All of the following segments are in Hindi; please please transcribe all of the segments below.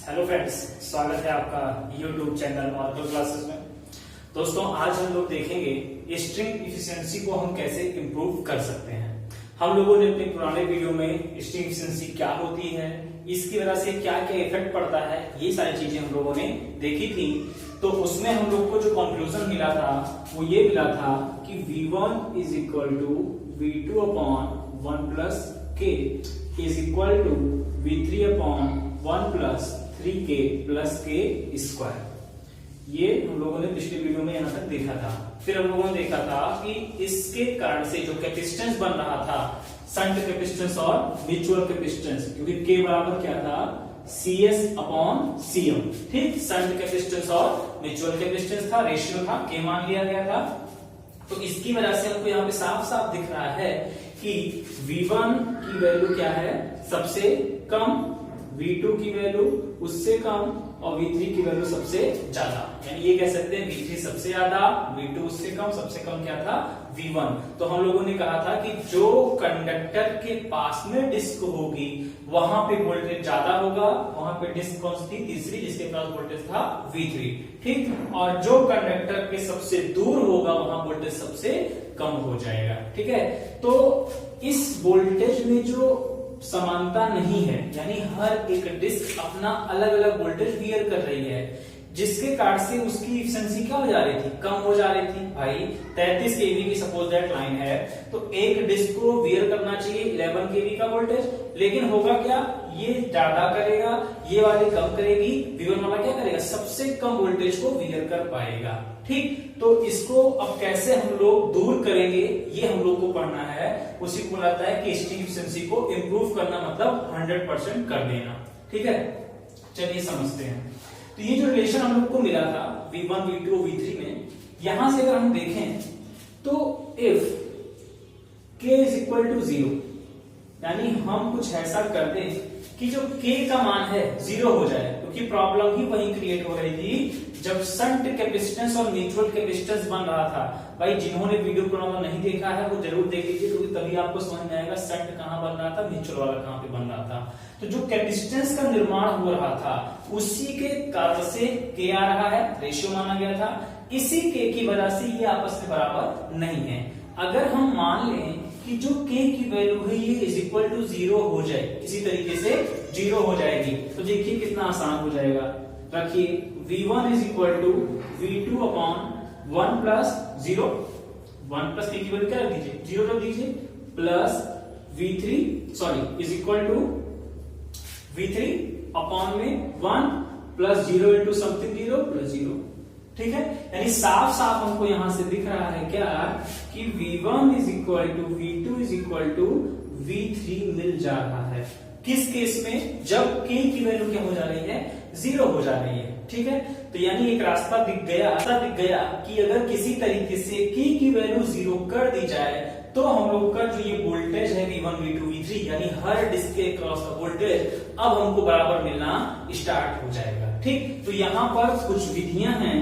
हेलो फ्रेंड्स, स्वागत है आपका यूट्यूब चैनल ऑरेकल क्लासेस में। दोस्तों, आज हम लोग देखेंगे स्ट्रिंग इफिशिएंसी को हम कैसे इंप्रूव कर सकते हैं। हम लोगों ने अपने पुराने वीडियो में स्ट्रिंग इफिशिएंसी क्या होती है, इसकी वजह से क्या क्या इफेक्ट पड़ता है, ये सारी चीजें हम लोगों ने देखी थी। तो उसमें हम लोग को जो कंक्लूजन मिला था वो ये मिला था कि V1 is equal to V2 upon 1 plus K is equal to V3 upon 1 plus 3K plus K square. ये हम लोगों ने पिछले वीडियो में यहां तक देखा था। फिर हम लोगों ने देखा था कि इसके कारण से जो कैपेसिटेंस बन रहा था, शंट कैपेसिटेंस और म्यूचुअल कैपेसिटेंस, क्योंकि K बराबर क्या था, CS अपॉन CM। ठीक, शंट कैपेसिटेंस और म्यूचुअल कैपेसिटेंस था, रेशियो था, K मान लिया गया था। तो इसकी वजह से हमको यहाँ पे साफ साफ दिख रहा है कि V1 की वैल्यू क्या है, सबसे कम, V2 की वैल्यू उससे कम और V3 की वैल्यू सबसे ज्यादा। यानी ये कह सकते हैं V3 सबसे ज्यादा, V2 उससे कम, सबसे कम क्या था, V1। तो हम लोगों ने कहा था कि जो कंडक्टर के पास में डिस्क होगी वहां पे वोल्टेज ज्यादा होगा, वहां पे डिस्क कौन सी थी, तीसरी, जिसके पास वोल्टेज था V3। ठीक, और जो कंडक्टर के सबसे दूर होगा वहां वोल्टेज सबसे कम हो जाएगा। ठीक है, तो इस वोल्टेज में जो समानता नहीं है, यानी हर एक डिस्क अपना अलग अलग वोल्टेज वियर कर रही है, जिसके कारण से उसकी एफिशिएंसी क्या हो जा रही थी, कम हो जा रही थी। भाई 33 kV की सपोज दैट लाइन है, तो एक डिस्क को वियर करना चाहिए 11 kV का वोल्टेज, लेकिन होगा क्या, ये ज्यादा करेगा, ये वाली कम करेगी, V1 वाला क्या करेगा, सबसे कम वोल्टेज को वियर कर पाएगा। ठीक, तो इसको अब कैसे हम लोग दूर करेंगे, ये हम लोग को पढ़ना है। उसी को बोलता है कि स्ट्रिंग एफिशिएंसी को इंप्रूव करना मतलब 100% कर देना। ठीक है, चलिए समझते हैं। तो ये जो रिलेशन हम लोग को मिला था V1, V2, V3 में, यहां से अगर हम देखें तो if K is equal to 0, यानी हम कुछ ऐसा कर दें कि जो K का मान है 0 हो जाए, क्योंकि प्रॉब्लम ही वही क्रिएट हो रही थी जब शंट कैपेसिटेंस और म्यूचुअल कैपेसिटेंस बन रहा था। भाई जिन्होंने वीडियो प्रोग्राम नहीं देखा है वो जरूर देख लीजिए, क्योंकि तभी आपको समझ में आएगा शंट कहां बन रहा था, म्यूचुअल वाला कहां पे बन रहा था। तो जो कैपेसिटेंस का निर्माण हो रहा था उसी के कारण से K आ रहा है, रेशियो माना गया था। इसी K की वजह से ये आपस में बराबर नहीं है। अगर हम मान लें कि जो K की वैल्यू है ये इज इक्वल टू 0 हो जाए, इसी तरीके से 0 हो जाएगी, तो देखिए कितना आसान हो जाएगा। रखिए V1 is equal to V2 upon 1 plus 0, 1 plus K की वैल्यू क्या रख दीजिए, 0 रख दीजिए, plus V3 is equal to V3 upon में 1 प्लस 0 इंटू समथिंग 0 प्लस 0। ठीक है, यानी साफ साफ हमको यहां से दिख रहा है क्या कि V1 is equal to V2 is equal to V3 मिल जा रहा है। किस केस में, जब K की वैल्यू क्या हो जा रही है, 0 हो जा रही है। ठीक है, तो यानी एक रास्ता दिख गया कि अगर किसी तरीके से K की वैल्यू 0 कर दी जाए तो हम लोग का जो ये वोल्टेज है V1, V2, V3, यानी हर डिस्क के क्रॉस का वोल्टेज अब हमको बराबर मिलना स्टार्ट हो जाएगा। ठीक, तो यहाँ पर कुछ विधियां हैं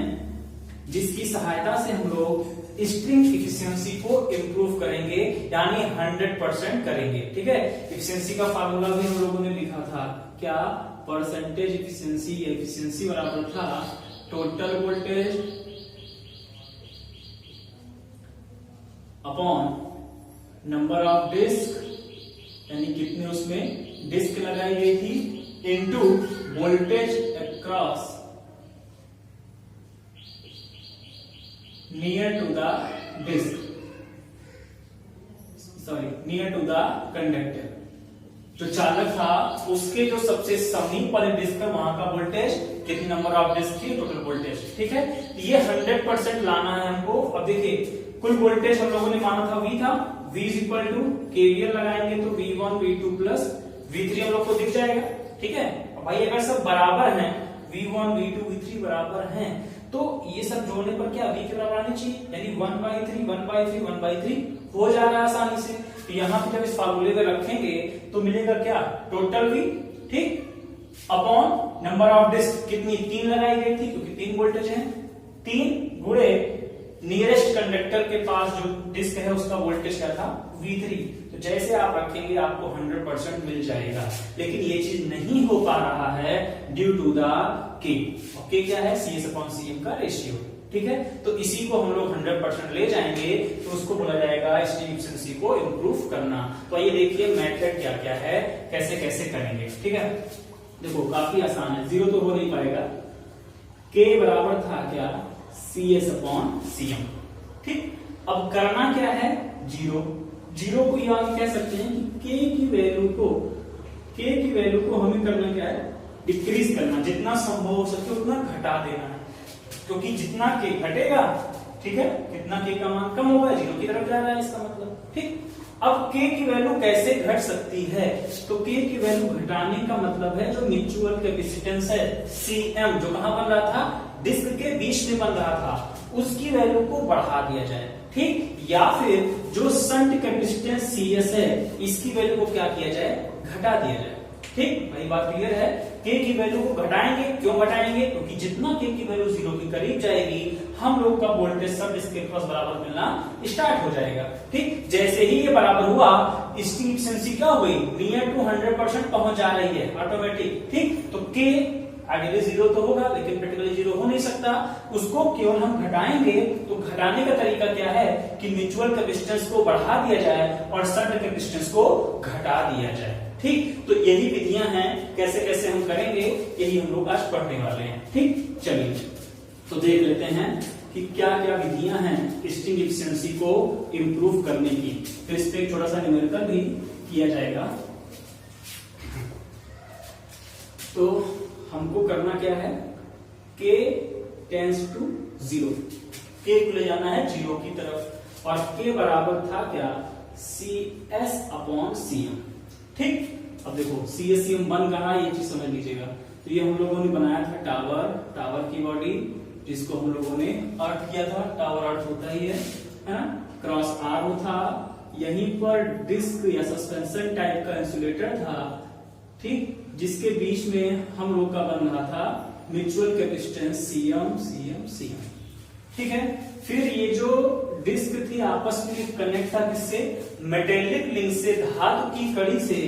जिसकी सहायता से हम लोग स्ट्रिंग इफिशिएंसी को इंप्रूव करेंगे, यानी 100% करेंगे। ठीक है, इफिशिएंसी का फार्मूला भी हम लोगों ने लिखा था, क्या, परसेंटेज इफिशिएंसी, एफिशिएंसी बराबर था total voltage upon number of disc, यानी कितने उसमें डिस्क लगाई गई थी, into voltage across near to the disc, near to the conductor. जो चालक था उसके जो सबसे समीप वाले डिस्क है वहां का वोल्टेज, कितनी नंबर ऑफ डिस्क थी, टोटल वोल्टेज। ठीक है, ये 100% लाना है हमको। अब देखिए कुल वोल्टेज हम लोगों ने माना था V था, V is equal to KVL लगाएंगे तो V1, V2 प्लस V3 हम लोग को दिख जाएगा। ठीक है, भाई अगर सब बराबर हैं, V1, V2, V3 बराबर हैं, तो ये सब जोड़ने पर क्या V के बराबर आनी चाहिए, यानी 1/3, 1/3, 1/3 हो जा रहा है आसानी से। तो यहाँ पे जब इस फार्मूले में रखेंगे तो मिलेगा क्या, टोटल V, ठीक, अपॉन नंबर ऑफ डिस्क, कितनी, 3 लगाई गई थी क्योंकि 3 वोल्टेज है, 3 गुणे नियरेस्ट कंडक्टर के पास जो डिस्क है उसका वोल्टेज क्या था, V3। तो जैसे आप रखेंगे आपको 100% मिल जाएगा। लेकिन ये चीज नहीं हो पा रहा है है ड्यू टू द के। के क्या है? CS/CM का रेशियो। ठीक है, तो इसी को हम लोग 100% ले जाएंगे तो उसको बोला जाएगा स्ट्रिंग एफिशिएंसी को इंप्रूव करना। तो ये देखिए मेथड क्या क्या है, कैसे कैसे करेंगे। ठीक है, देखो काफी आसान है, जीरो तो हो नहीं पाएगा। के बराबर था क्या? CS/CM। ठीक, अब करना क्या है? जीरो को यहाँ कह सकते हैं कि के की वैल्यू को हमें करना क्या है? डिक्रीज करना, जितना संभव हो सके उतना घटा देना है, क्योंकि जितना के घटेगा, ठीक है, कितना के का मान कम होगा, जीरो की तरफ जा रहा है इसका मतलब। ठीक, अब के की वैल्यू कैसे घट सकती है? तो के की वैल्यू घटाने का मतलब है जो म्यूचुअल कैपेसिटेंस है CM, जो कहां बन रहा था? डिस्क के बीच में बन रहा था, उसकी वैल्यू को बढ़ा दिया जाए। ठीक, या फिर जो शंट कैपेसिटेंस CS है, इसकी वैल्यू को क्या किया जाए? घटा दिया जाए। ठीक, वही बात क्लियर है। के की वैल्यू को घटाएंगे, क्यों घटाएंगे? क्योंकि जितना के की वैल्यू जीरो के करीब जाएगी, हम लोग का वोल्टेज सब इसके पास बराबर मिलना स्टार्ट हो जाएगा। ठीक, जैसे ही ये बराबर हुआ, इसकी एफिशिएंसी क्या हो गई? नियर टू 100% पहुंच जा रही है ऑटोमेटिक। ठीक, तो के आइडियली जीरो तो होगा, लेकिन प्रैक्टिकली जीरो हो नहीं सकता, उसको केवल हम घटाएंगे। तो घटाने का तरीका क्या है कि म्यूचुअल कैपेसिटेंस को बढ़ा दिया जाए और शंट कैपेसिटेंस को घटा दिया जाए। ठीक, तो यही विधियां हैं, कैसे कैसे हम करेंगे, यही हम लोग आज पढ़ने वाले हैं। ठीक, चलिए तो देख लेते हैं कि क्या क्या विधियां हैं स्ट्रिंग एफिशिएंसी को इंप्रूव करने की। तो इस पे एक छोटा सा न्यूमेरिकल भी किया जाएगा। तो हमको करना क्या है? k टेंड्स टू 0, k को ले जाना है 0 की तरफ, और k बराबर था क्या? CS/CM। ठीक, अब देखो CS/CM बन कहा, ये चीज समझ लीजिएगा। तो ये हम लोगों ने बनाया था टावर की बॉडी, जिसको हम लोगों ने अर्थ किया था। टावर अर्थ होता ही है ना? क्रॉस आर्म था, यहीं पर डिस्क या सस्पेंशन टाइप का इंसुलेटर था। ठीक, जिसके बीच में हम लोग का बन रहा था म्यूचुअल कैपेसिटेंस CM। ठीक है, फिर ये जो डिस्क थी आपस में कनेक्ट था किससे? मेटेलिक लिंक से, धातु की कड़ी से।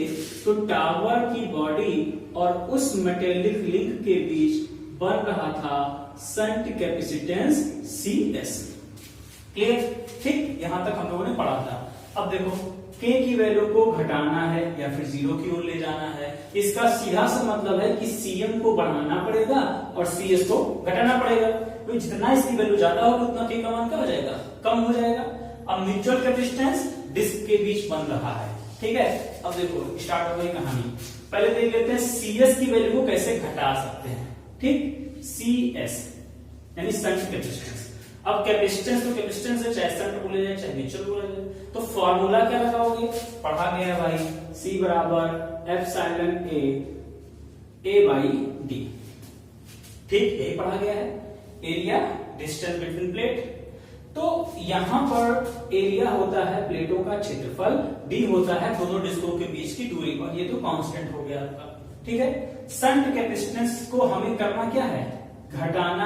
तो टावर की बॉडी और उस मेटेलिक लिंक के बीच बन रहा था शंट कैपेसिटेंस CS। क्लियर? ठीक, यहां तक हम लोगों ने पढ़ा था। अब देखो के की वैल्यू को घटाना है या फिर जीरो की ओर ले जाना है। इसका सीधा सा मतलब है कि CM को बढ़ाना पड़ेगा और CS को घटाना पड़ेगा। तो जितना इसकी वैल्यू ज्यादा होगा उतना के का मान क्या हो जाएगा? कम हो जाएगा। अब म्यूचुअल कैपेसिटेंस डिस्क के बीच बन रहा है। ठीक है, अब देखो स्टार्ट हो गई कहानी। पहले देख लेते हैं CS की वैल्यू को कैसे घटा सकते हैं। ठीक, CS यानी शंट कैपेसिटेंस। अब कैपेसिटेंस तो कैपेसिटेंस है, चाहे शंट बोले जाए चाहे म्यूचुअल बोले जाए। तो फॉर्मूला क्या लगाओगे? पढ़ा गया है भाई, C बराबर एप्सिलॉन A/D। ठीक, यही पढ़ा गया है। Area distance between plate. तो यहां पर एरिया होता है प्लेटों का क्षेत्रफल, D होता है दोनों डिस्कों के बीच की दूरी, और ये तो कांस्टेंट हो गया आपका। ठीक है, शंट कैपेसिटेंस को हमें करना क्या है? घटाना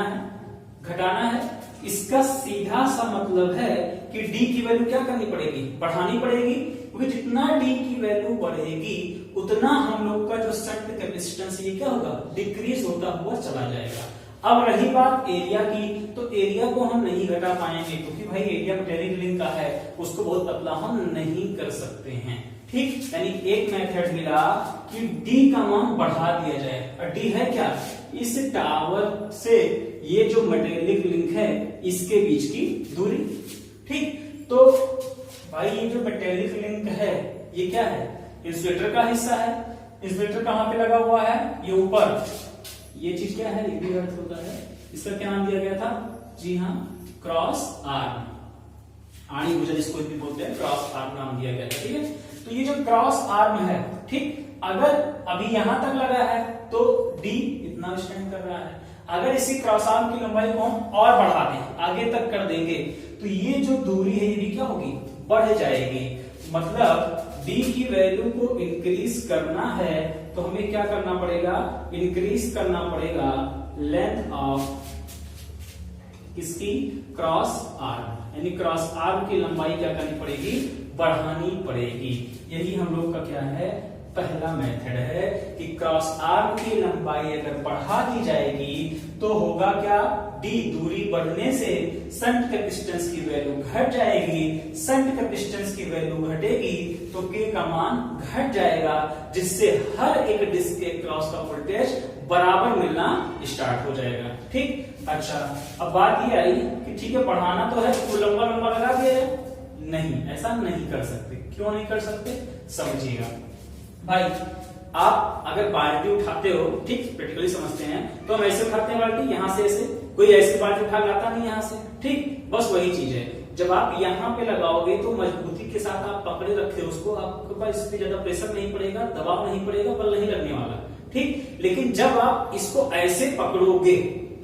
है। इसका सीधा सा मतलब है कि D की वैल्यू क्या करनी पड़ेगी? बढ़ानी पड़ेगी, क्योंकि जितना D की वैल्यू बढ़ेगी उतना हम लोग का जो शंट कैपेसिटेंस ये क्या होगा? डिक्रीज होता हुआ चला जाएगा। अब रही बात एरिया की, तो एरिया को हम नहीं घटा पाएंगे, क्योंकि भाई एरिया मेटेलिक लिंक का है, उसको बहुत पतला हम नहीं कर सकते हैं। ठीक, यानी एक मेथड मिला कि D का मान बढ़ा दिया जाए। और D है क्या? इस टावर से ये जो मेटेलिक लिंक है इसके बीच की दूरी। ठीक, तो भाई ये जो मेटेलिक लिंक है ये क्या है? इंसुलेटर का हिस्सा है। इंसुलेटर कहां पे लगा हुआ है? ये ऊपर। ये चीज क्या है? ये भी अर्थ होता है। इसका क्या नाम दिया गया था? जी हाँ, क्रॉस आर्म, आड़ी भुजा जिसको भी बोलते हैं, क्रॉस आर्म नाम दिया गया था। ठीक है, तो ये जो क्रॉस आर्म है, ठीक, अगर अभी यहां तक लगा है तो D इतना स्टैंड कर रहा है। अगर इसी क्रॉस आर्म की लंबाई को हम और बढ़ा दें, आगे तक कर देंगे, तो ये जो दूरी है ये भी क्या होगी? बढ़ जाएगी। मतलब D की वैल्यू को इंक्रीज करना है तो हमें क्या करना पड़ेगा? इंक्रीज करना पड़ेगा लेंथ ऑफ किसकी? क्रॉस आर्म, यानी क्रॉस आर्म की लंबाई क्या करनी पड़ेगी? बढ़ानी पड़ेगी। यही हम लोग का क्या है? पहला मेथड है कि क्रॉस आर्म की लंबाई अगर बढ़ा दी जाएगी तो होगा क्या, डी दूरी बढ़ने से शंट कैपेसिटेंस की वैल्यू घट जाएगी, शंट कैपेसिटेंस की वैल्यू घटेगी तो के का मान घट जाएगा, जिससे हर एक डिस्क के क्रॉस का वोल्टेज बराबर मिलना स्टार्ट हो जाएगा। ठीक, अच्छा अब बात ये आई कि ठीक है बढ़ाना तो है तो लंबा लंबा लगा दिया जाए, नहीं ऐसा नहीं कर सकते। क्यों नहीं कर सकते समझिएगा भाई। आप अगर बाल्टी उठाते हो, ठीक प्रैक्टिकली समझते हैं, तो हम ऐसे उठाते हैं बाल्टी, यहां से ऐसे, कोई ऐसे बाल्टी उठा लाता नहीं यहां से, ठीक बस वही चीज है। जब आप यहाँ पे लगाओगे तो मजबूती के साथ आप पकड़े रखे उसको, आपके पास इस पे ज्यादा प्रेशर नहीं पड़ेगा, दबाव नहीं पड़ेगा, बल नहीं लगने वाला, ठीक। लेकिन जब आप इसको ऐसे पकड़ोगे,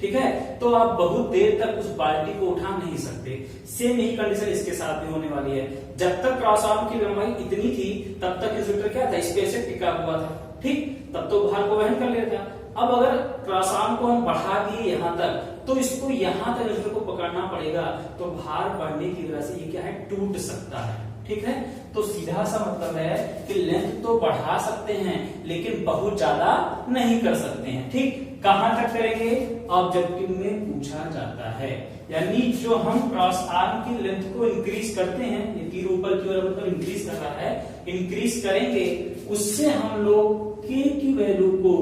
ठीक है, तो आप बहुत देर तक उस बाल्टी को उठा नहीं सकते। सेम यही कंडीशन इसके साथ भी होने वाली है। जब तक क्रॉस आर्म की लंबाई इतनी थी तब तक इंसुलेटर क्या था, इस पे ऐसे टिका हुआ था, ठीक, तब तो भार को वहन कर लेता। अब अगर क्रॉस आर्म को हम बढ़ा दिए यहाँ तक तो इसको यहाँ तक इंसुलेटर को पकड़ना पड़ेगा, तो भार बढ़ने की वजह से ये क्या है, टूट सकता है, ठीक है। तो सीधा सा मतलब है कि लेंथ तो बढ़ा सकते हैं लेकिन बहुत ज्यादा नहीं कर सकते हैं, ठीक। कहां तक करेंगे, ऑब्जेक्टिव में पूछा जाता है, यानी जो हम क्रॉस आर्म की लेंथ को इंक्रीज करते हैं, ये तीर ऊपर की ओर मतलब इंक्रीज कर रहा है, इंक्रीज करेंगे उससे हम लोग के की वैल्यू को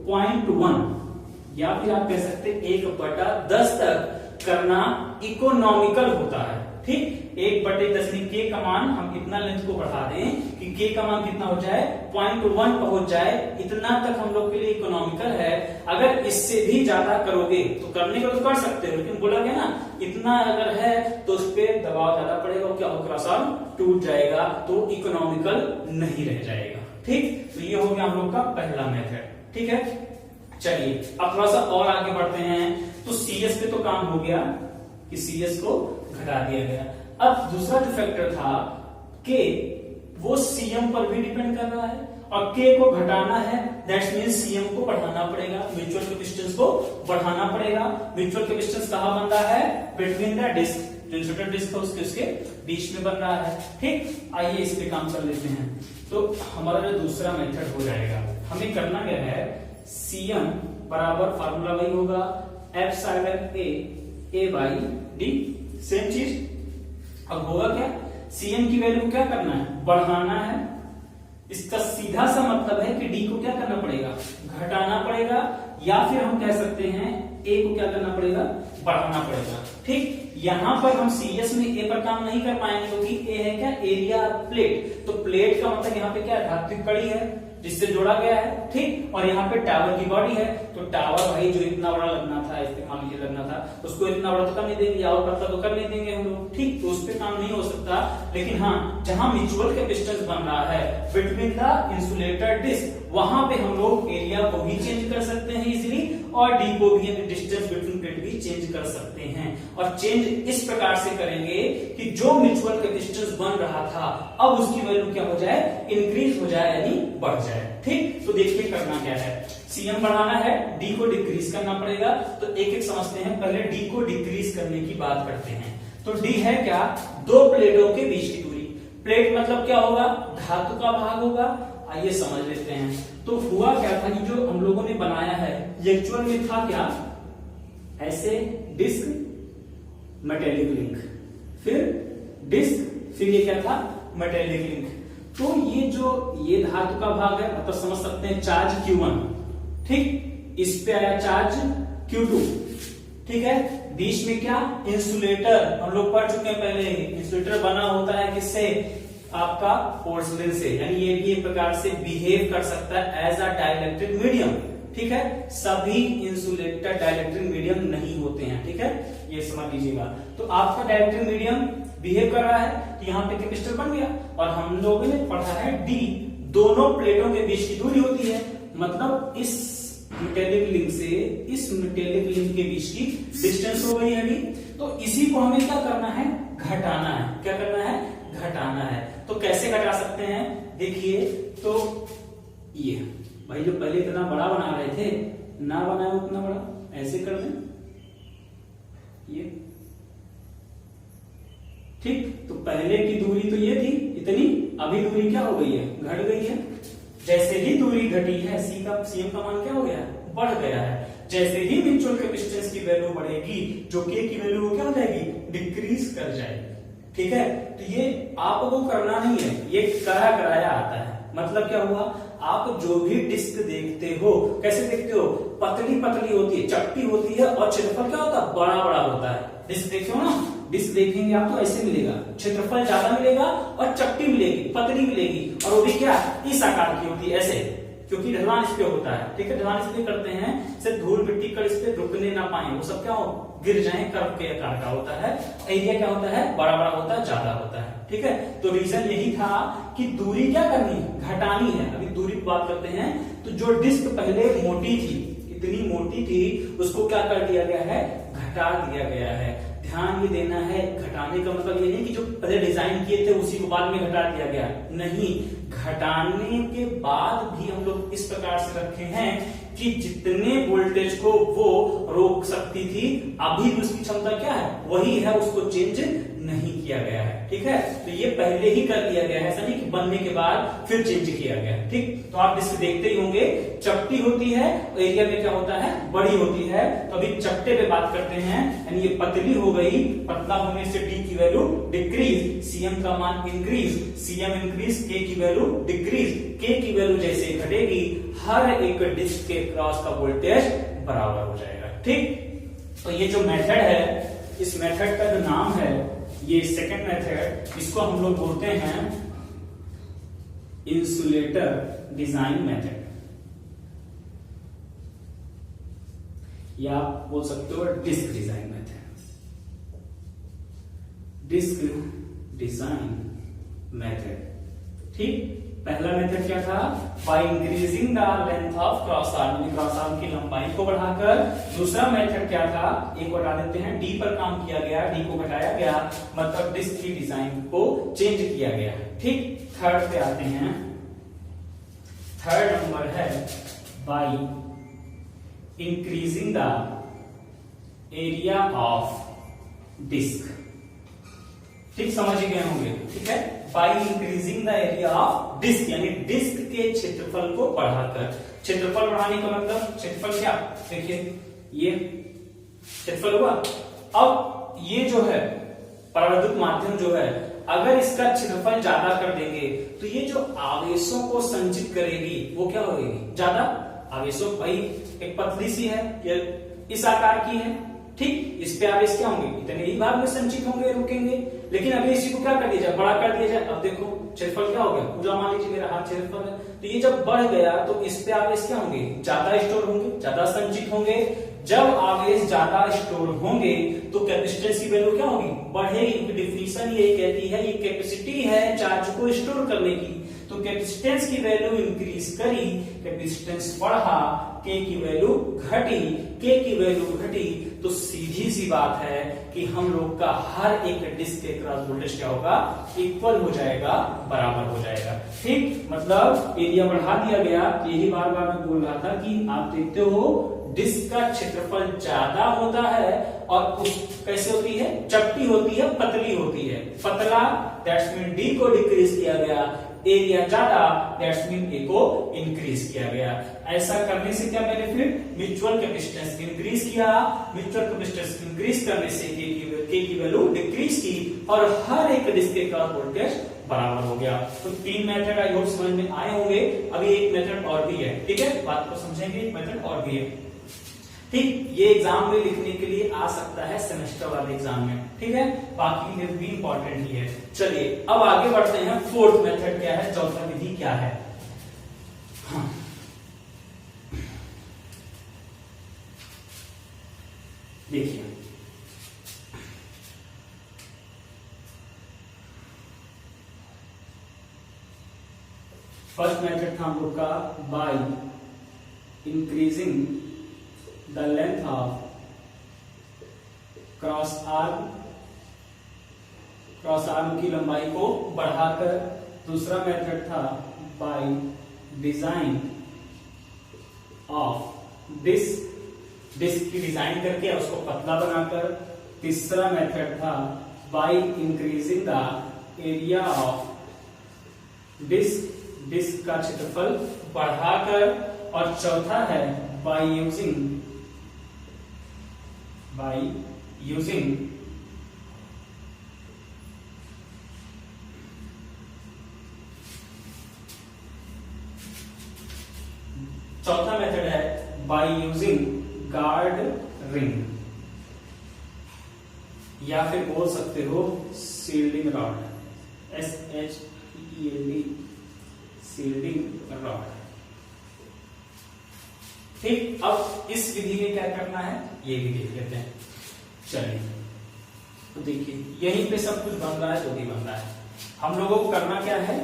0.1 या फिर आप कह सकते 1/10 तक करना इकोनॉमिकल होता है, ठीक। 1/10 के का मान हम इतना लेंथ को बढ़ा दें कि के का मान कितना हो जाए, 0.1 पहुंच जाए, इतना तक हम लोग के लिए इकोनॉमिकल है। अगर इससे भी ज्यादा करोगे तो करने को तो कर सकते हो, लेकिन बोला गया ना इतना अगर है तो उस पर दबाव ज्यादा पड़ेगा और क्या होगा, क्रॉस आर्म टूट जाएगा, तो इकोनॉमिकल नहीं रह जाएगा, ठीक। तो ये हो गया हम लोग का पहला मेथड, ठीक है। चलिए अब थोड़ा सा और आगे बढ़ते हैं। तो सीएस पे तो काम हो गया कि सीएस को घटा दिया गया। अब दूसरा जो फैक्टर था के, वो सीएम पर भी डिपेंड कर रहा है और के को घटाना है, दैट्स मींस सीएम को बढ़ाना पड़ेगा, म्यूचुअल कैपेसिटेंस को बढ़ाना पड़ेगा। म्यूचुअल कैपेसिटेंस कहां बन रहा है, बिटवीन द डिस्क, जो इंसुलेटर डिस्क है उसके बीच में बन रहा है, ठीक। आइए इस पे काम कर लेते हैं। तो हमारा जो दूसरा मेथड हो जाएगा, हमें करना क्या है, सीएम बराबर फार्मूला वही होगा epsilon A by D, same चीज। अब होगा क्या, सीएम की वैल्यू क्या करना है, बढ़ाना है। इसका सीधा सा मतलब है कि डी को क्या करना पड़ेगा, घटाना पड़ेगा, या फिर हम कह सकते हैं ए को क्या करना पड़ेगा, बढ़ाना पड़ेगा, ठीक। यहां पर हम सीएस में ए पर काम नहीं कर पाएंगे क्योंकि ए है क्या, एरिया प्लेट। तो प्लेट का मतलब यहाँ पे क्या है, धात्विक कड़ी है जिससे जोड़ा गया है, ठीक। और यहाँ पे टावर की बॉडी है, तो टावर भाई जो इतना बड़ा लगना था, मान लीजिए लगना था, उसको इतना बड़ा तो कर नहीं देंगे, और पतला तो कर नहीं देंगे हम लोग, ठीक। तो उस पर काम नहीं हो सकता। लेकिन हाँ, जहां म्यूचुअल कैपेसिटेंस बन रहा है बिटवीन द इंसुलेटर डिस्क, वहां पे हम लोग एरिया को भी चेंज कर सकते हैं इजीली, और डी को भी, डिस्टेंस बिटवीन प्लेट भी चेंज कर सकते हैं। और चेंज इस प्रकार से करेंगे कि जो म्यूचुअल कैपेसिटेंस बन रहा था अब उसकी वैल्यू क्या हो जाए, इंक्रीज हो जाए, यानी बढ़ जाए, ठीक। तो देखिए करना क्या है, सीएम बढ़ाना है, डी को डिक्रीज करना पड़ेगा। तो एक एक समझते हैं, पहले डी को डिक्रीज करने की बात करते हैं। तो डी है क्या, दो प्लेटों के बीच की दूरी। प्लेट मतलब क्या होगा, धातु का भाग होगा। आइए समझ लेते हैं। तो हुआ क्या था कि जो हम लोगों ने बनाया है एक्चुअल में था क्या, ऐसे डिस्क मेटेलिक लिंक, फिर डिस्क, फिर ये क्या था, मेटेलिक लिंक। तो ये धातु का भाग है, मतलब समझ सकते हैं चार्ज Q1, ठीक। इस पे आया चार्ज Q2, ठीक है। बीच में क्या, इंसुलेटर, हम लोग पढ़ चुके हैं पहले, इंसुलेटर बना होता है किससे, आपका पोर्सलिन से, यानी ये भी एक प्रकार से बिहेव कर सकता है एज अ डाइलेक्ट्रिक मीडियम, ठीक है। सभी इंसुलेटर डाइलेक्ट्रिक मीडियम नहीं होते हैं, ठीक है, ये समझ लीजिएगा। तो आपका डाइलेक्ट्रिक मीडियम बिहेव कर रहा है, तो यहाँ पे कैपेसिटर बन गया। और हम लोगों ने पढ़ा है डी, दोनों प्लेटों के बीच की दूरी होती है, मतलब इस मेटेलिक लिंक से इस मेटेलिक लिंक के बीच की डिस्टेंस हो गई है डी। तो इसी को हमें क्या करना है, घटाना है। क्या करना है, घटाना है। तो कैसे घटा सकते हैं, देखिए। तो ये भाई जो पहले इतना बड़ा बना रहे थे, ना बनाए उतना बड़ा, ऐसे कर दें ये, ठीक। तो पहले की दूरी तो ये थी इतनी, अभी दूरी क्या हो गई है, घट गई है, जैसे ही दूरी घटी है सीएम का मान क्या हो गया, बढ़ गया है। जैसे ही म्यूचुअल कैपेसिटेंस की वैल्यू बढ़ेगी, जो के की वैल्यू क्या हो जाएगी, डिक्रीज कर जाएगी। ठीक है, तो ये आपको करना नहीं है, ये कराया आता है। मतलब क्या हुआ, आप जो भी डिस्क देखते हो कैसे देखते हो, पतली पतली होती है, चपटी होती है, और क्षेत्रफल क्या होता है, बड़ा बड़ा होता है। डिस्क देखते हो ना, डिस्क देखेंगे आप तो ऐसे मिलेगा, क्षेत्रफल ज्यादा मिलेगा और चपटी मिलेगी, पतली मिलेगी, और वो भी क्या इस आकार की होती है, ऐसे, क्योंकि ढलान इस पे होता है। ठीक है, ढलान इसलिए करते हैं सिर्फ धूल मिट्टी कण इस पे रुकने ना पाए, वो सब क्या हो, गिर जाए, कर्व के आकार का होता है। एरिया क्या होता है, बड़ा बड़ा होता है, ज्यादा होता है। ठीक है, तो रीजन यही था कि दूरी क्या करनी, घटानी है। अभी दूरी की बात करते हैं, तो जो डिस्क पहले मोटी थी, इतनी मोटी थी, उसको क्या कर दिया गया है, घटा दिया गया है। ध्यान ये देना है, घटाने का मतलब ये नहीं कि जो पहले डिजाइन किए थे उसी को बाद में घटा दिया गया, नहीं, घटाने के बाद भी हम लोग इस प्रकार से रखे हैं कि जितने वोल्टेज को वो रोक सकती थी, अभी भी उसकी क्षमता क्या है, वही है, उसको चेंज नहीं किया गया है। ठीक है, तो ये पहले ही कर दिया गया है, ऐसा नहीं कि बनने के बाद फिर चेंज किया गया। ठीक, तो आप डिस्क देखते ही होंगे, चपटी होती है, एरिया में क्या होता है, बड़ी होती है। तो अभी चपटे पे बात करते हैं, यानी ये पतली हो गई, पतला होने से डी की वैल्यू डिक्रीज, सीएम का मान इंक्रीज, सीएम इंक्रीज, के की वैल्यू डिक्रीज, के की वैल्यू जैसे घटेगी, हर एक डिस्क के क्रॉस का वोल्टेज बराबर हो जाएगा। ठीक, तो ये जो मेथड है, इस मेथड का जो नाम है, ये सेकंड मेथड, इसको हम लोग बोलते हैं इंसुलेटर डिजाइन मेथड, या आप बोल सकते हो disc design method. Disc design method. ठीक, पहला मेथड क्या था, by increasing the length of cross arm, cross arm की लंबाई को बढ़ाकर। दूसरा मेथड क्या था, एक को हटा देते हैं, डी पर काम किया गया, डी को घटाया गया, मतलब डिस्क की डिजाइन को चेंज किया गया। ठीक, थर्ड पे आते हैं, थर्ड नंबर है by increasing the area of disc. ठीक, समझ गए होंगे। ठीक है, by increasing the area of disc, यानी डिस्क के क्षेत्रफल को बढ़ाकर। क्षेत्रफल बढ़ाने का मतलब, क्षेत्रफल क्या, देखिए ये क्षेत्रफल हुआ। अब ये जो है परावैद्युत माध्यम जो है, अगर इसका क्षेत्रफल ज्यादा कर देंगे तो ये जो आवेशों को संचित करेगी वो क्या होगी, ज्यादा। आवेशों भाई एक पतली सी है, या इस आकार की है, ठीक, इस पे आवेश क्या होंगे, इतने ही भाग में संचित होंगे, रुकेंगे। लेकिन अभी इसी को क्या कर दिया जाए, बड़ा कर दिया जाए। अब देखो क्षेत्रफल क्या हो गया, पूरा मान लीजिए मेरा हाथ क्षेत्रफल है, तो ये जब बढ़ गया तो इस पे आवेश क्या होंगे, ज्यादा स्टोर होंगे, ज्यादा संचित होंगे। जब आवेश ज्यादा स्टोर होंगे तो कैपेसिटेंस की वैल्यू क्या होगी, बढ़ेगी, क्योंकि डिफिनीशन ये कहती है, ये कैपेसिटी है चार्ज को स्टोर करने की। तो कैपेसिटेंस की वैल्यू इंक्रीज करी, कैपेसिटेंस बढ़ा, के की वैल्यू घटी, के की वैल्यू घटी, तो सीधी सी बात है कि हम लोग का हर एक डिस्क के क्रॉस वोल्टेज क्या होगा, इक्वल हो जाएगा, बराबर हो जाएगा। ठीक, मतलब एरिया बढ़ा दिया गया। यही बार बार मैं बोल रहा था कि आप देखते हो डिस्क का क्षेत्रफल ज्यादा होता है और उस कैसे होती है, चपटी होती है, पतली होती है। पतला दैट्स मीन डी को डिक्रीज किया गया, एरिया ज्यादा दैट्स मीन ए को इंक्रीज किया गया। ऐसा करने से क्या बेनिफिट, म्यूचुअल कैपेसिटेंस इंक्रीज किया, म्यूचुअल कैपेसिटेंस इंक्रीज करने से के की वैल्यू डिक्रीज की, और हर एक डिस्क के क्रॉस वोल्टेज बराबर हो गया। तो तीन मेथड आई होप समझ में आए होंगे। अभी एक मेथड और भी है, ठीक है, बात को समझेंगे, एक मेथड और भी है। ठीक, ये एग्जाम में लिखने के लिए आ सकता है सेमेस्टर वाले एग्जाम में, ठीक है, बाकी ये भी इंपॉर्टेंट ही है। चलिए अब आगे बढ़ते हैं, फोर्थ मेथड क्या है, चौथा विधि क्या है। हाँ, देखिए फर्स्ट मेथड था हम लोग का by increasing the length of cross arm की लंबाई को बढ़ाकर। दूसरा मेथड था बाय डिजाइन ऑफ डिस्क की डिजाइन करके उसको पतला बनाकर। तीसरा मेथड था by increasing the area of disc disc का क्षेत्रफल बढ़ाकर, और चौथा है बाय यूजिंग चौथा मेथड है बाय यूजिंग गार्ड रिंग, या फिर बोल सकते हो shielding rod, SHELD shielding rod. ठीक, अब इस विधि में क्या करना है ये भी देख लेते हैं। चलिए, तो देखिए यहीं पे सब कुछ बन रहा है, जो भी बन रहा है। हम लोगों को करना क्या है,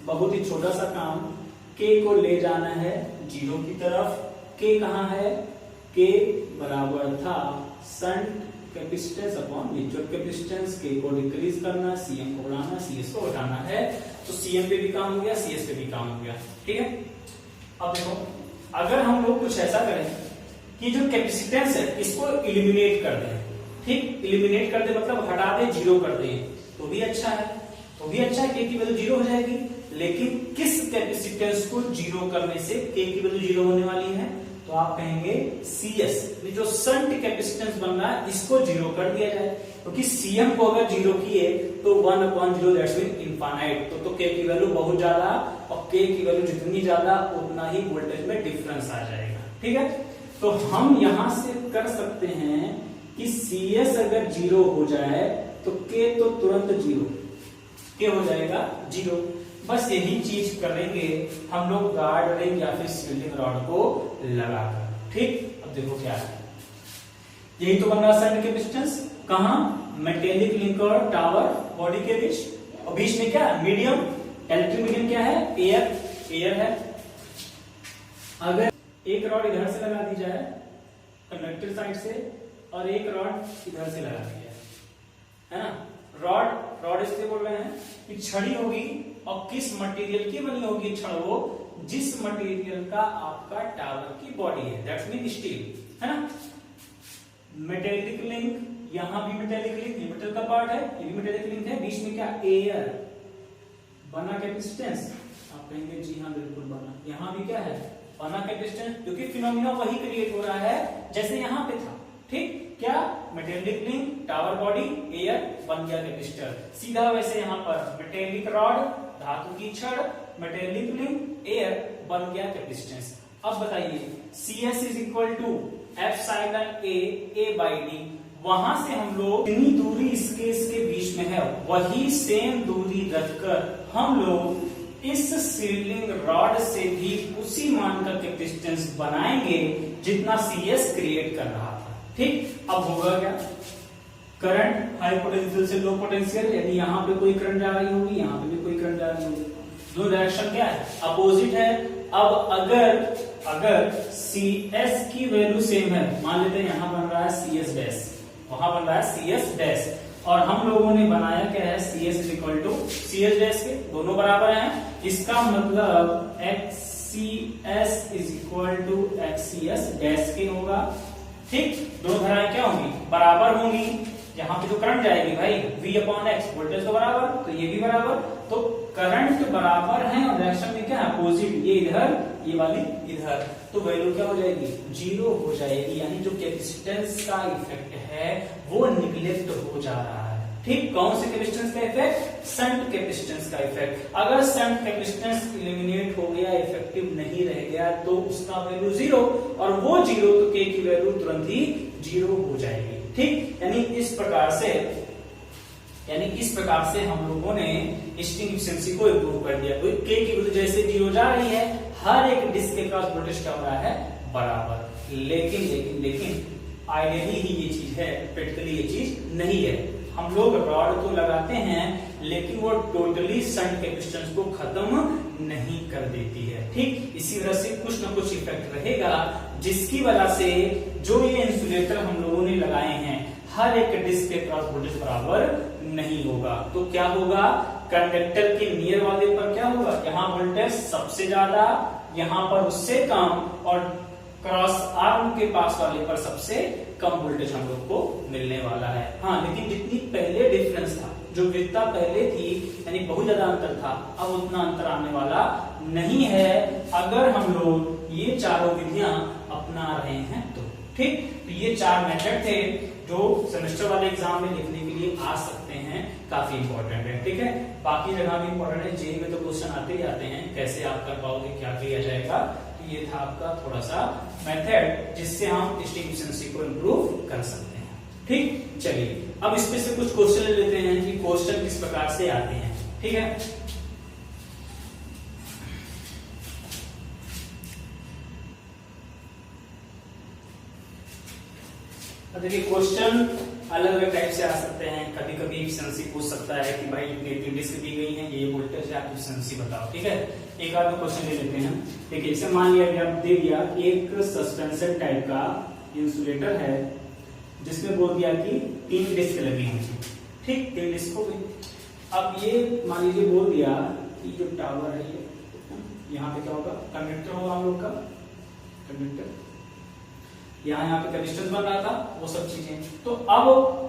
बहुत ही छोटा सा काम, K को ले जाना है 0 की तरफ। K कहाँ है, K बराबर था shunt capacitance upon mutual capacitance. K को डिक्रीज करना, Cm को बढ़ाना, Cs को घटाना है। तो Cm पे भी काम हो गया, Cs पे भी काम हो गया। ठीक है, अब देखो, अगर हम लोग कुछ ऐसा करें कि जो कैपेसिटेंस है इसको इलिमिनेट कर दें, ठीक, इलिमिनेट कर दे मतलब हटा दे, 0 कर दे, तो भी अच्छा है, K की वैल्यू 0 हो जाएगी। लेकिन किस कैपेसिटेंस को 0 करने से K की वैल्यू 0 होने वाली है, तो आप कहेंगे CS, जो शंट कैपेसिटेंस बन रहा है इसको 0 कर दिया जाए, क्योंकि Cm को अगर 0 किए तो 1/0 दैट्स मीन इनफाइनाइट, तो K की वैल्यू बहुत ज्यादा, और K की वैल्यू जितनी ज्यादा उतना ही वोल्टेज में डिफरेंस आ जाएगा। ठीक है, तो हम यहां से कर सकते हैं कि CS अगर 0 हो जाए तो K तो तुरंत 0, K हो जाएगा 0। बस यही चीज करेंगे हम लोग गार्ड रिंग या फिर शील्डिंग रॉड को लगाकर। ठीक, अब देखो क्या है, यही तो बन रहा शंट कैपेसिटेंस, कहां, मेटेलिक लिंक और टावर बॉडी के बीच, और बीच में क्या, मीडियम, इलेक्ट्रिक मीडियम क्या है, एयर है। अगर एक रॉड इधर से लगा दी जाए कंडक्टर साइड से, और एक रॉड इधर से लगा दी जाए, है ना, रॉड इसलिए बोल रहे हैं कि छड़ी होगी, और किस मटेरियल की बनी होगी छड़, वो जिस मटेरियल का आपका टावर की बॉडी है, दैट्स मीन स्टील, है ना। मेटेलिक लिंक, यहां भी मेटेलिक लिंक, ये मेटल का पार्ट है, ये भी मेटेलिक लिंक है, बीच में क्या, एयर, बना कैपेसिटेंस, आप कहेंगे जी हाँ बिल्कुल बना, यहां भी क्या है, बना कैपेसिटेंस, क्योंकि फिनोमिना वही क्रिएट हो रहा है जैसे यहां पे था। ठीक, क्या, metallic link, tower body, air, बन गया कैपेसिटर। सीधा वैसे यहाँ पर मेटेलिक रॉड, धातु की छड़, मेटेलिक लिंक, एयर, बन गया कैपेसिटेंस। अब बताइए, CS is equal to epsilon A by D, वहां से हम लोग इतनी दूरी इसके बीच में है, वही सेम दूरी रखकर हम लोग इस शील्डिंग रॉड से भी उसी मान का कैपेसिटेंस बनाएंगे जितना CS क्रिएट कर रहा था। ठीक, अब होगा क्या, करंट हाई पोटेंशियल से लो पोटेंशियल, यानी यहाँ पे कोई करंट जा रही होगी, यहाँ पे भी कोई करंट जा रही होगी, दो डायरेक्शन क्या है, अपोजिट है। अब अगर CS की वैल्यू सेम है, मान लेते हैं यहाँ बन रहा है CS डैश, वहां बन रहा है CS डैश, और हम लोगों ने बनाया क्या है, CS is equal to CS dash के, दोनों बराबर हैं, इसका मतलब XCS is equal to XCS dash के होगा। ठीक, दो धाराएं क्या होंगी, बराबर होंगी, यहाँ पे जो करंट जाएगी भाई V/X, वोल्टेज तो बराबर, तो ये भी बराबर, तो करंट बराबर है और डायरेक्शन में क्या है, अपोजिट, ये इधर, ये वाली इधर, तो वैल्यू क्या हो जाएगी, 0 हो जाएगी, यानी जो कैपेसिटेंस का इफेक्ट है वो निगलेक्ट हो जा रहा है। ठीक, कौन से कैपेसिटेंस का इफेक्ट, शंट कैपेसिटेंस का इफेक्ट। अगर शंट कैपेसिटेंस एलिमिनेट हो गया, इफेक्टिव नहीं रह गया, तो उसका वैल्यू 0, और वो 0 तो K की वैल्यू तुरंत ही 0 हो जाएगी। ठीक, यानी इस प्रकार से हम लोगों ने स्ट्रिंग एफिशिएंसी को इम्प्रूव कर दिया। तो K की वैल्यू जैसे 0 जा रही है, हर एक डिस्क के क्रॉस वोल्टेज क्या हो रहा है, बराबर। लेकिन आइडियली ही ये चीज है, प्रैक्टिकली ये चीज नहीं है। हम लोग रॉड तो लगाते हैं, लेकिन वो टोटली शंट कैपेसिटेंस को खत्म नहीं कर देती है। ठीक, इसी वजह से कुछ ना कुछ इफेक्ट रहेगा, जिसकी वजह से जो ये इंसुलेटर हम लोगों ने लगाए हैं, हर एक डिस्क के क्रॉस वोल्टेज बराबर नहीं होगा। तो क्या होगा, कंडक्टर के नियर वाले पर क्या होगा, यहाँ वोल्टेज सबसे ज्यादा, यहाँ पर उससे कम, और क्रॉस आर्म के पास वाले पर सबसे कम वोल्टेज हम लोग को मिलने वाला है। हाँ, लेकिन जितनी पहले डिफरेंस था, जो विधता पहले थी, यानी बहुत ज्यादा अंतर था, अब उतना अंतर आने वाला नहीं है अगर हम लोग ये चारों विधियां अपना रहे हैं तो। ठीक, तो ये 4 मेथड थे जो सेमेस्टर वाले एग्जाम में लिखने के लिए आ सकते हैं, काफी इंपॉर्टेंट है। ठीक है, बाकी जगह भी इंपॉर्टेंट है, जेईई में तो क्वेश्चन आते ही आते हैं, कैसे आप कर पाओगे, क्या किया जाएगा। तो ये था आपका थोड़ा सा मेथड जिससे हम स्ट्रिंग एफिशिएंसी को इंप्रूव कर सकते हैं। ठीक, चलिए अब इसमें से कुछ क्वेश्चन ले लेते हैं कि क्वेश्चन किस प्रकार से आते हैं। ठीक है, देखिए क्वेश्चन अलग अलग टाइप से आ सकते हैं। कभी कभी एफिशिएंसी पूछ सकता है कि भाई नेगेटिव डिस्क दी गई है, ये वोल्टेज है, आप एफिशिएंसी बताओ। ठीक है, एक आध क्वेश्चन ले लेते हैं। देखिए इसे मान लिया गया, दे दिया एक सस्पेंशन टाइप का इंसुलेटर है जिसमें बोल दिया कि 3 डिस्क लगी हुई। ठीक, 3 डिस्क हो गई। अब ये मान लीजिए बोल दिया कि जो टावर है ये यहाँ पे क्या होगा, कंडक्टर होगा हम लोग का, कंडक्टर यहाँ पे कैपेसिटेंस बन रहा था, वो सब चीजें। तो अब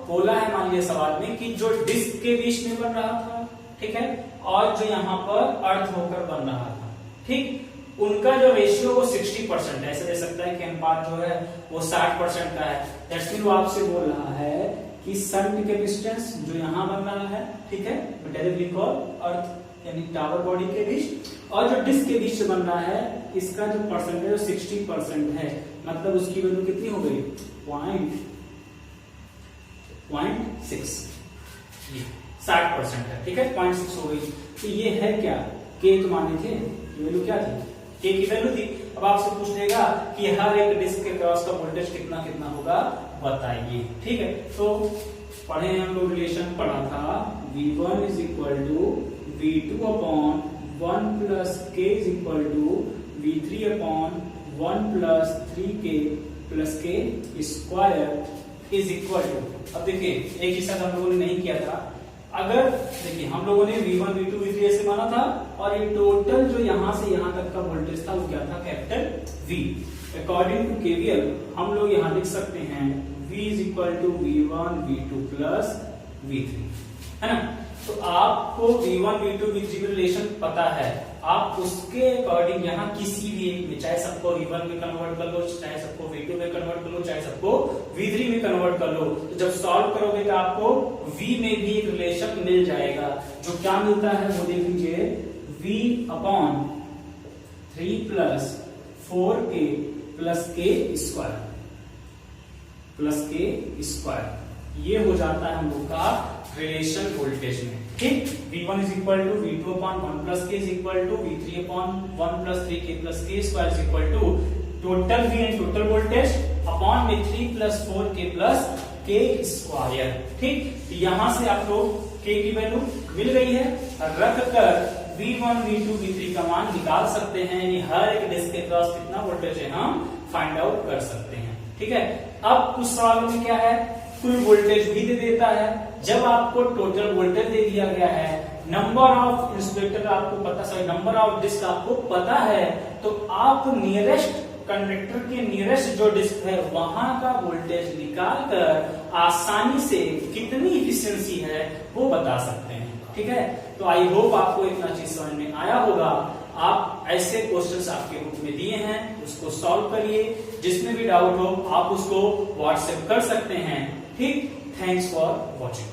बोला है मान लिया सवाल में कि जो डिस्क के बीच में बन रहा था, ठीक है, और जो यहाँ पर अर्थ होकर बन रहा था, ठीक, उनका जो रेशियो वो 60% है। ऐसे दे सकता है कि अनुपात जो है वो 60% का है। दैट्स मीन वो आपसे बोल रहा है कि शंट कैपेसिटेंस जो यहाँ बन रहा है, ठीक है, डायरेक्टली कॉल अर्थ यानी टावर बॉडी के बीच, और जो डिस्क के बीच बन रहा है, इसका जो परसेंटेज 60% है। मतलब उसकी वैल्यू कितनी हो गई, 0.6, 60% है। ठीक है, 0.6 हो गई। तो ये है क्या, के तो माने थे, वैल्यू क्या थी, के की वैल्यू थी। अब आपसे पूछ लेगा कि हर एक डिस्क के क्रॉस का वोल्टेज कितना कितना होगा, बताइए। ठीक है, तो पढ़े हम लोग, रिलेशन पढ़ा था, V1 is equal to V2 upon 1 plus K is equal to V3 upon 1 plus 3K plus K square is equal to. अब देखिए एक ही साथ हम लोगों ने नहीं किया था। अगर देखिए हम लोगों ने V1 V2 V3 ऐसे माना था, और ये टोटल जो यहां से यहां तक का वोल्टेज था वो क्या था, capital V। According to KVL हम लोग यहां लिख सकते हैं V is equal to V1 V2 plus V3, है ना। तो आपको V1 V2 V3 रिलेशन पता है, आप उसके अकॉर्डिंग यहाँ किसी भी एक में, चाहे सबको V1 में कन्वर्ट कर लो, चाहे सबको V2 में कन्वर्ट कर लो, चाहे सबको V3 में कन्वर्ट कर लो, तो जब सॉल्व करोगे तो आपको V में भी एक रिलेशन मिल जाएगा। जो क्या मिलता है वो देख लीजिए, V upon 3 plus 4K plus K square plus K square, ये हो जाता है हम लोग का रिलेशन वोल्टेज में। ठीक, V1 is equal to V2 upon 1 plus K is equal to V3 upon 1 plus 3K plus K square is equal to total V and total voltage upon में 3 plus 4K plus K square. ठीक, यहां से आप लोग K की वैल्यू मिल गई है, रख कर V1 V2 V3 का मान निकाल सकते हैं, यानी हर एक डिस्क के क्रॉस कितना वोल्टेज है हम फाइंड आउट कर सकते हैं। ठीक है, अब कुछ सवालों में क्या है, कुल वोल्टेज भी दे देता है। जब आपको टोटल वोल्टेज दे दिया गया है, नंबर ऑफ इंसुलेटर आपको पता, सॉरी नंबर ऑफ डिस्क आपको पता है, तो आप नियरेस्ट कंडक्टर के नियरेस्ट जो डिस्क है वहां का वोल्टेज निकाल कर आसानी से कितनी इफिशियंसी है वो बता सकते हैं। ठीक है, तो आई होप आपको इतना चीज समझ में आया होगा। आप ऐसे क्वेश्चंस आपके बुक में दिए हैं, उसको सॉल्व करिए। जिसमें भी डाउट हो आप उसको व्हाट्सएप कर सकते हैं। ठीक, थैंक्स फॉर वॉचिंग।